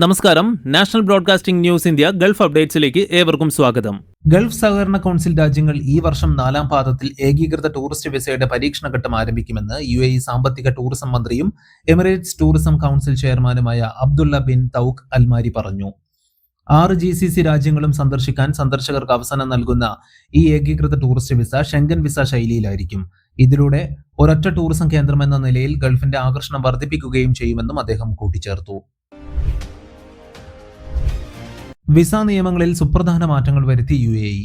നമസ്കാരം. National broadcasting news India Gulf അപ്ഡേറ്റ്സിലേക്ക് ഏവർക്കും സ്വാഗതം. ഗൾഫ് സഹകരണ കൗൺസിൽ രാജ്യങ്ങൾ ഈ വർഷം 4ാം പാദത്തിൽ ഏകീകൃത ടൂറിസ്റ്റ് വിസയുടെ പരീക്ഷണഘട്ടം ആരംഭിക്കുമെന്ന് UAE സാമ്പത്തിക ടൂറിസം മന്ത്രിയും എമിറേറ്റ്സ് ടൂറിസം കൗൺസിൽ ചെയർമാനുമായ അബ്ദുള്ള ബിൻ തൗക്ക് അൽമാരി പറഞ്ഞു. 6 GCC രാജ്യങ്ങളും സന്ദർശിക്കാൻ സന്ദർശകർക്ക് അവസരം നൽകുന്ന ഈ ഏകീകൃത ടൂറിസ്റ്റ് വിസ ഷെങ്കൻ വിസ ശൈലിയിലായിരിക്കും. ഇതിലൂടെ ഒരൊറ്റ ടൂറിസം കേന്ദ്രമെന്ന നിലയിൽ ഗൾഫിന്റെ ആകർഷണം വർദ്ധിപ്പിക്കുകയും ചെയ്യുമെന്നും അദ്ദേഹം കൂട്ടിച്ചേർത്തു. വിസ നിയമങ്ങളിൽ സുപ്രധാന മാറ്റങ്ങൾ വരുത്തി UAE.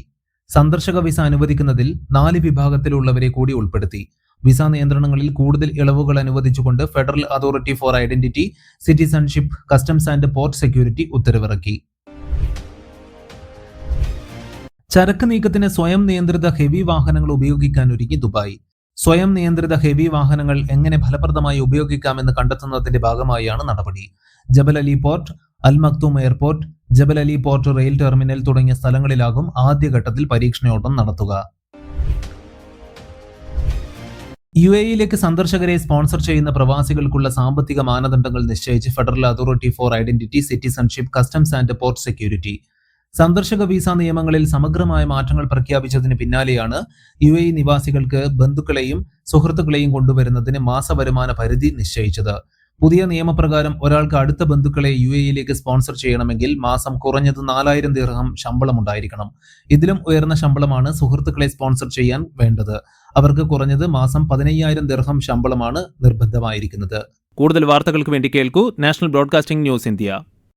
സന്ദർശക വിസ അനുവദിക്കുന്നതിൽ 4 വിഭാഗത്തിലുള്ളവരെ കൂടി ഉൾപ്പെടുത്തി. വിസ നിയന്ത്രണങ്ങളിൽ കൂടുതൽ ഇളവുകൾ അനുവദിച്ചുകൊണ്ട് federal authority for identity, citizenship, customs and port security ഉത്തരവിറക്കി. ചരക്ക് നീക്കത്തിന് സ്വയം നിയന്ത്രിത ഹെവി വാഹനങ്ങൾ ഉപയോഗിക്കാൻ ഒരുങ്ങി ദുബായ്. സ്വയം നിയന്ത്രിത ഹെവി വാഹനങ്ങൾ എങ്ങനെ ഫലപ്രദമായി ഉപയോഗിക്കാമെന്ന് കണ്ടെത്തുന്നതിന്റെ ഭാഗമായാണ് നടപടി. Jebel Ali port, Al Maktoum airport, Jebel Ali port rail terminal തുടങ്ങിയ സ്ഥലങ്ങളിലാകും ആദ്യഘട്ടത്തിൽ പരീക്ഷണയോട്ടം നടത്തുക. UAEയിലേക്ക് സന്ദർശകരെ സ്പോൺസർ ചെയ്യുന്ന പ്രവാസികൾക്കുള്ള സാമ്പത്തിക മാനദണ്ഡങ്ങൾ നിശ്ചയിച്ച് federal authority for identity, citizenship, customs and port security. സന്ദർശക വിസ നിയമങ്ങളിൽ സമഗ്രമായ മാറ്റങ്ങൾ പ്രഖ്യാപിച്ചതിന് പിന്നാലെയാണ് UAE നിവാസികൾക്ക് ബന്ധുക്കളെയും സുഹൃത്തുക്കളെയും കൊണ്ടുവരുന്നതിന് മാസവരുമാന പരിധി നിശ്ചയിച്ചത്. പുതിയ നിയമപ്രകാരം ഒരാൾക്ക് അടുത്ത ബന്ധുക്കളെ UAEയിലേക്ക് സ്പോൺസർ ചെയ്യണമെങ്കിൽ മാസം കുറഞ്ഞത് 4000 ദിർഹം ശമ്പളം ഉണ്ടായിരിക്കണം. ഇതിലും ഉയർന്ന ശമ്പളമാണ് സുഹൃത്തുക്കളെ സ്പോൺസർ ചെയ്യാൻ വേണ്ടത്. അവർക്ക് കുറഞ്ഞത് മാസം 15000 ദിർഹം ശമ്പളമാണ് നിർബന്ധമായിരിക്കുന്നത്. കൂടുതൽ വാർത്തകൾക്ക് വേണ്ടി കേൾക്കൂ നാഷണൽ ബ്രോഡ്കാസ്റ്റിംഗ് ന്യൂസ് ഇന്ത്യ.